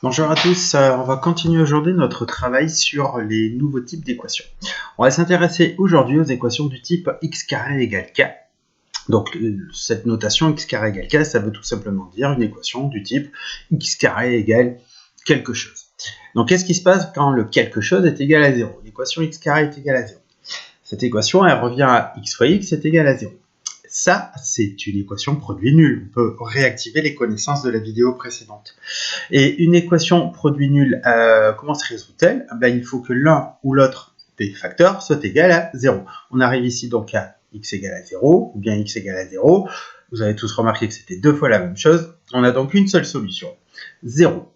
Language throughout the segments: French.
Bonjour à tous, on va continuer aujourd'hui notre travail sur les nouveaux types d'équations. On va s'intéresser aujourd'hui aux équations du type x carré égale k. Donc cette notation x carré égale k, ça veut tout simplement dire une équation du type x carré égale quelque chose. Donc qu'est-ce qui se passe quand le quelque chose est égal à 0? L'équation x carré est égale à 0. Cette équation, elle revient à x fois x est égal à 0. Ça, c'est une équation produit nul. On peut réactiver les connaissances de la vidéo précédente. Et une équation produit nul, comment se résout-elle? Il faut que l'un ou l'autre des facteurs soit égal à 0. On arrive ici donc à x égale à 0, ou bien x égale à 0. Vous avez tous remarqué que c'était deux fois la même chose. On a donc une seule solution, 0.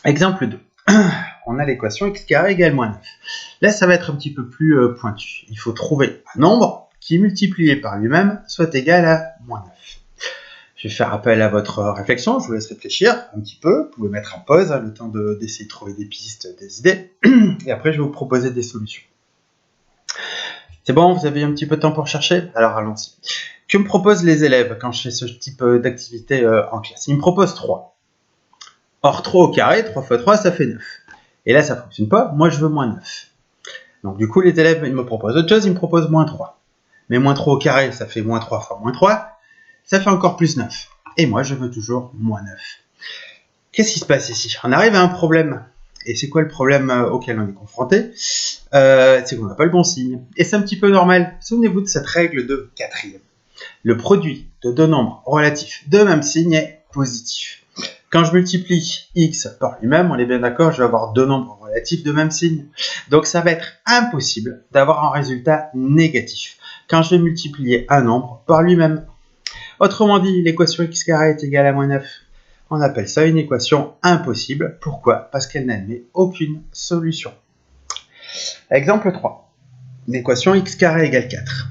Exemple 2. On a l'équation x carré égale moins 9. Là, ça va être un petit peu plus pointu. Il faut trouver un nombre qui, multiplié par lui-même, soit égal à moins 9. Je vais faire appel à votre réflexion, je vous laisse réfléchir un petit peu. Vous pouvez mettre en pause, le temps d'essayer de trouver des pistes, des idées. Et après, je vais vous proposer des solutions. C'est bon, vous avez un petit peu de temps pour chercher? Alors allons-y. Que me proposent les élèves quand je fais ce type d'activité en classe? Ils me proposent 3. Or, 3 au carré, 3 fois 3, ça fait 9. Et là, ça ne fonctionne pas. Moi, je veux moins 9. Donc, du coup, les élèves, ils me proposent autre chose. Ils me proposent moins 3. Mais moins 3 au carré, ça fait moins 3 fois moins 3. Ça fait encore plus 9. Et moi, je veux toujours moins 9. Qu'est-ce qui se passe ici? On arrive à un problème. Et c'est quoi le problème auquel on est confronté? C'est qu'on n'a pas le bon signe. Et c'est un petit peu normal. Souvenez-vous de cette règle de quatrième. Le produit de deux nombres relatifs de même signe est positif. Quand je multiplie x par lui-même, on est bien d'accord, je vais avoir deux nombres relatifs de même signe. Donc ça va être impossible d'avoir un résultat négatif quand je vais multiplier un nombre par lui-même. Autrement dit, l'équation x carré est égale à moins 9. On appelle ça une équation impossible. Pourquoi? Parce qu'elle n'admet aucune solution. Exemple 3. L'équation x carré égale 4.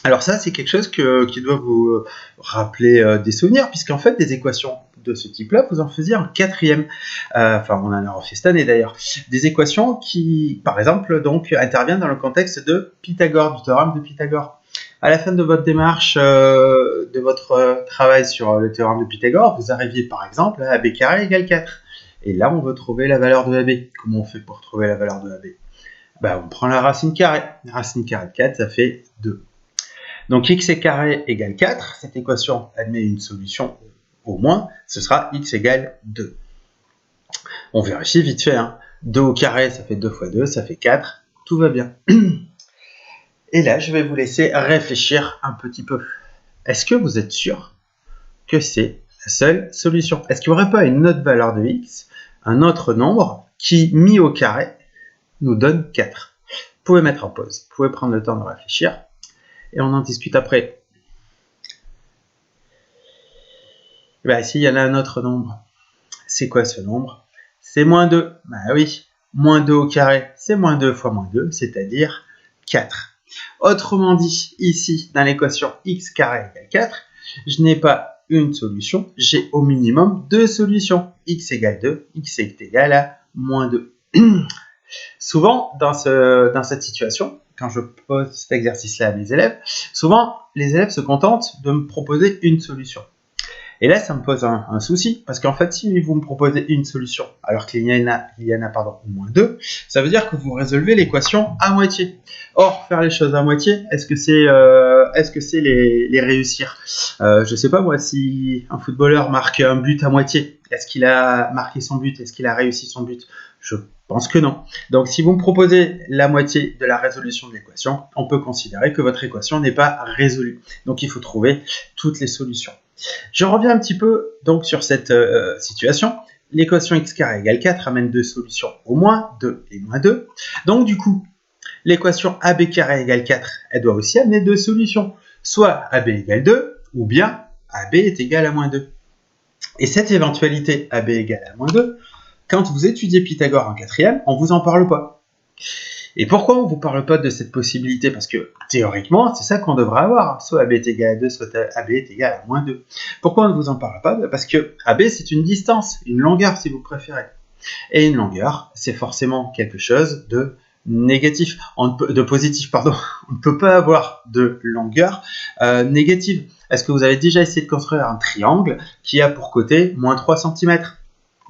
Alors ça, c'est quelque chose qui doit vous rappeler des souvenirs, puisqu'en fait, des équations de ce type-là, vous en faisiez en quatrième. On en a refait cette année d'ailleurs. Des équations qui, par exemple, donc, interviennent dans le contexte de Pythagore, du théorème de Pythagore. À la fin de votre démarche, de votre travail sur le théorème de Pythagore, vous arriviez par exemple à AB carré égale 4. Et là, on veut trouver la valeur de AB. Comment on fait pour trouver la valeur de AB? On prend la racine carrée. La racine carrée de 4, ça fait 2. Donc x carré égale 4. Cette équation admet une solution au moins. Ce sera x égale 2. On vérifie vite fait. 2 au carré, ça fait 2 fois 2, ça fait 4. Tout va bien. Et là, je vais vous laisser réfléchir un petit peu. Est-ce que vous êtes sûr que c'est la seule solution? Est-ce qu'il n'y aurait pas une autre valeur de x, un autre nombre, qui, mis au carré, nous donne 4? Vous pouvez mettre en pause, vous pouvez prendre le temps de réfléchir, et on en discute après. Ici, il y en a un autre nombre. C'est quoi ce nombre? C'est moins 2. Oui, moins 2 au carré, c'est moins 2 fois moins 2, c'est-à-dire 4. Autrement dit, ici, dans l'équation x carré égale 4, je n'ai pas une solution, j'ai au minimum deux solutions. X égale 2, x est égal à moins 2. Souvent, dans cette situation, quand je pose cet exercice-là à mes élèves, souvent, les élèves se contentent de me proposer une solution. Et là, ça me pose un souci, parce qu'en fait, si vous me proposez une solution, alors qu'il y en a moins 2, ça veut dire que vous résolvez l'équation à moitié. Or, faire les choses à moitié, est-ce que c'est les réussir? Je sais pas moi, si un footballeur marque un but à moitié, est-ce qu'il a marqué son but? Est-ce qu'il a réussi son but? Je pense que non. Donc, si vous me proposez la moitié de la résolution de l'équation, on peut considérer que votre équation n'est pas résolue. Donc, il faut trouver toutes les solutions. Je reviens un petit peu donc sur cette situation. L'équation x carré égale 4 amène deux solutions, au moins 2 et moins 2. Donc du coup, l'équation AB carré égale 4, elle doit aussi amener deux solutions. Soit AB égale 2, ou bien AB est égal à moins 2. Et cette éventualité AB égale à moins 2, quand vous étudiez Pythagore en quatrième, on ne vous en parle pas. Et pourquoi on ne vous parle pas de cette possibilité? Parce que théoriquement, c'est ça qu'on devrait avoir. Soit AB est égal à 2, soit AB est égal à moins 2. Pourquoi on ne vous en parle pas? Parce que AB, c'est une distance, une longueur si vous préférez. Et une longueur, c'est forcément quelque chose de négatif, de positif, pardon. On ne peut pas avoir de longueur négative. Est-ce que vous avez déjà essayé de construire un triangle qui a pour côté moins 3 cm?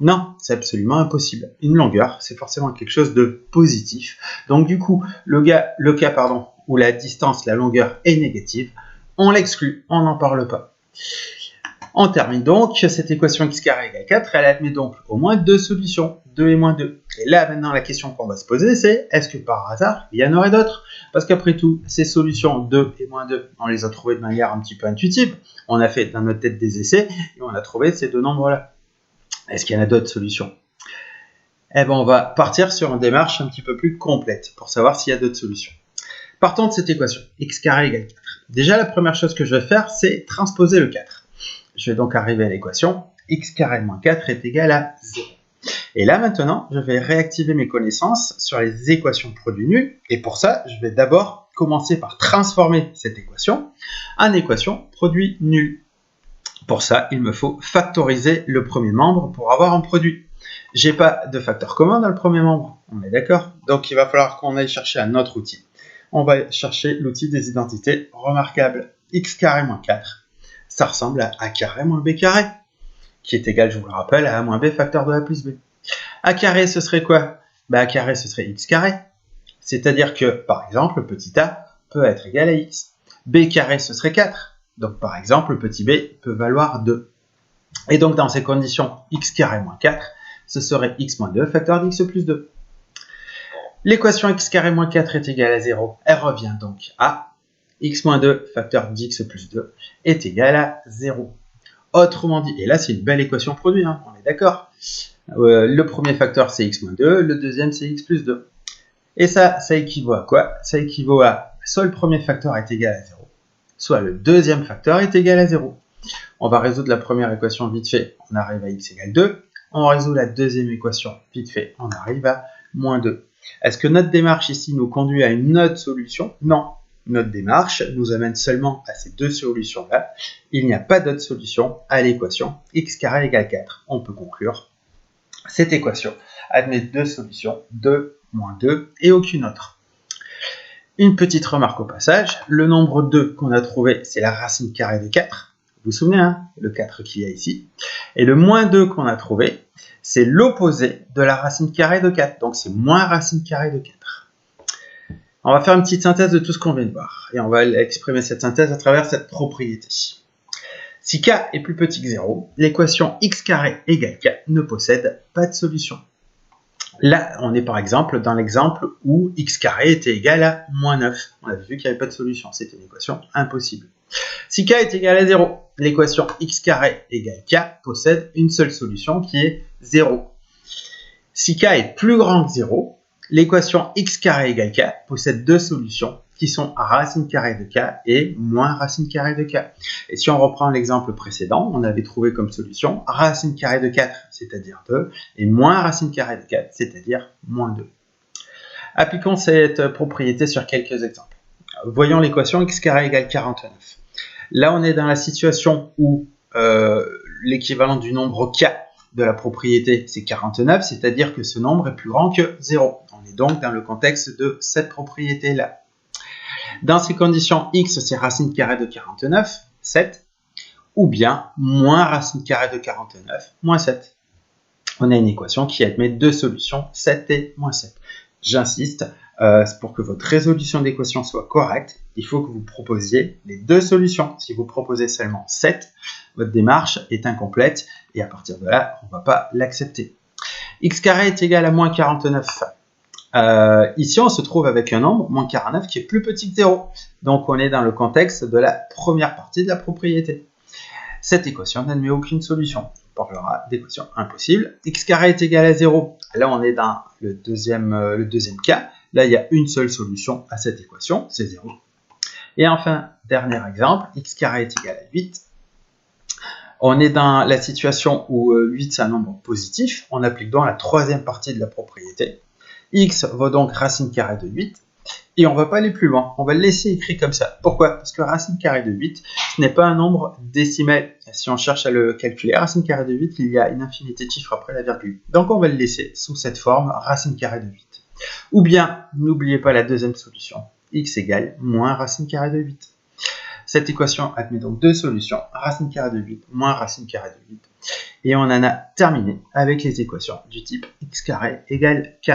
Non, c'est absolument impossible. Une longueur, c'est forcément quelque chose de positif. Donc du coup, le cas où la distance, la longueur est négative, on l'exclut, on n'en parle pas. On termine donc cette équation x carré égale 4, elle admet donc au moins deux solutions, 2 et moins 2. Et là maintenant la question qu'on va se poser c'est, est-ce que par hasard il y en aurait d'autres? Parce qu'après tout, ces solutions 2 et moins 2, on les a trouvées de manière un petit peu intuitive. On a fait dans notre tête des essais et on a trouvé ces deux nombres-là. Est-ce qu'il y en a d'autres solutions? Eh bien on va partir sur une démarche un petit peu plus complète pour savoir s'il y a d'autres solutions. Partons de cette équation, x carré égale 4. Déjà la première chose que je vais faire c'est transposer le 4. Je vais donc arriver à l'équation x carré moins 4 est égal à 0. Et là maintenant, je vais réactiver mes connaissances sur les équations produits nuls. Et pour ça, je vais d'abord commencer par transformer cette équation en équation produit nul. Pour ça, il me faut factoriser le premier membre pour avoir un produit. J'ai pas de facteur commun dans le premier membre, on est d'accord? Donc il va falloir qu'on aille chercher un autre outil. On va chercher l'outil des identités remarquables. X carré moins 4. Ça ressemble à a carré moins b carré, qui est égal, je vous le rappelle, à a moins b facteur de a plus b. A carré, ce serait quoi? A carré, ce serait x carré. C'est-à-dire que, par exemple, petit a peut être égal à x. B carré, ce serait 4. Donc, par exemple, petit b peut valoir 2. Et donc, dans ces conditions, x carré moins 4, ce serait x moins 2 facteur d'x plus 2. L'équation x carré moins 4 est égale à 0. Elle revient donc à x moins 2 facteur d'x plus 2 est égal à 0. Autrement dit, et là c'est une belle équation produit, hein, on est d'accord. Le premier facteur c'est x moins 2, le deuxième c'est x plus 2. Et ça équivaut à quoi? Ça équivaut à soit le premier facteur est égal à 0, soit le deuxième facteur est égal à 0. On va résoudre la première équation vite fait, on arrive à x égale 2. On résout la deuxième équation vite fait, on arrive à moins 2. Est-ce que notre démarche ici nous conduit à une autre solution? Non. Notre démarche nous amène seulement à ces deux solutions-là. Il n'y a pas d'autre solution à l'équation x carré égale 4. On peut conclure. Cette équation admet deux solutions, 2, moins 2 et aucune autre. Une petite remarque au passage, le nombre 2 qu'on a trouvé, c'est la racine carrée de 4. Vous vous souvenez, hein, le 4 qu'il y a ici. Et le moins 2 qu'on a trouvé, c'est l'opposé de la racine carrée de 4. Donc c'est moins racine carrée de 4. On va faire une petite synthèse de tout ce qu'on vient de voir. Et on va exprimer cette synthèse à travers cette propriété. Si k est plus petit que 0, l'équation x carré égale k ne possède pas de solution. Là, on est par exemple dans l'exemple où x carré était égal à moins 9. On avait vu qu'il n'y avait pas de solution. C'était une équation impossible. Si k est égal à 0, l'équation x carré égale k possède une seule solution qui est 0. Si k est plus grand que 0, l'équation x carré égale k possède deux solutions qui sont racine carrée de k et moins racine carrée de k. Et si on reprend l'exemple précédent, on avait trouvé comme solution racine carrée de 4, c'est-à-dire 2, et moins racine carrée de 4, c'est-à-dire moins 2. Appliquons cette propriété sur quelques exemples. Voyons l'équation x carré égale 49. Là, on est dans la situation où l'équivalent du nombre k de la propriété, c'est 49, c'est-à-dire que ce nombre est plus grand que 0. On est donc dans le contexte de cette propriété-là. Dans ces conditions, x, c'est racine carrée de 49, 7, ou bien moins racine carrée de 49, moins 7. On a une équation qui admet deux solutions, 7 et moins 7. J'insiste, pour que votre résolution d'équation soit correcte, il faut que vous proposiez les deux solutions. Si vous proposez seulement 7, votre démarche est incomplète et à partir de là, on ne va pas l'accepter. X carré est égal à moins 49. Ici, on se trouve avec un nombre, moins 49, qui est plus petit que 0. Donc, on est dans le contexte de la première partie de la propriété. Cette équation n'admet aucune solution. On parlera d'équation impossible. X carré est égal à 0. Là, on est dans le deuxième cas. Là, il y a une seule solution à cette équation, c'est 0. Et enfin, dernier exemple, x carré est égal à 8. On est dans la situation où 8 c'est un nombre positif. On applique donc la troisième partie de la propriété. X vaut donc racine carrée de 8. Et on ne va pas aller plus loin. On va le laisser écrit comme ça. Pourquoi? Parce que racine carrée de 8, ce n'est pas un nombre décimal. Si on cherche à le calculer, racine carrée de 8, il y a une infinité de chiffres après la virgule. Donc on va le laisser sous cette forme, racine carrée de 8. Ou bien, n'oubliez pas la deuxième solution, x égale moins racine carrée de 8. Cette équation admet donc deux solutions, racine carrée de 8 moins racine carrée de 8. Et on en a terminé avec les équations du type x² égale k.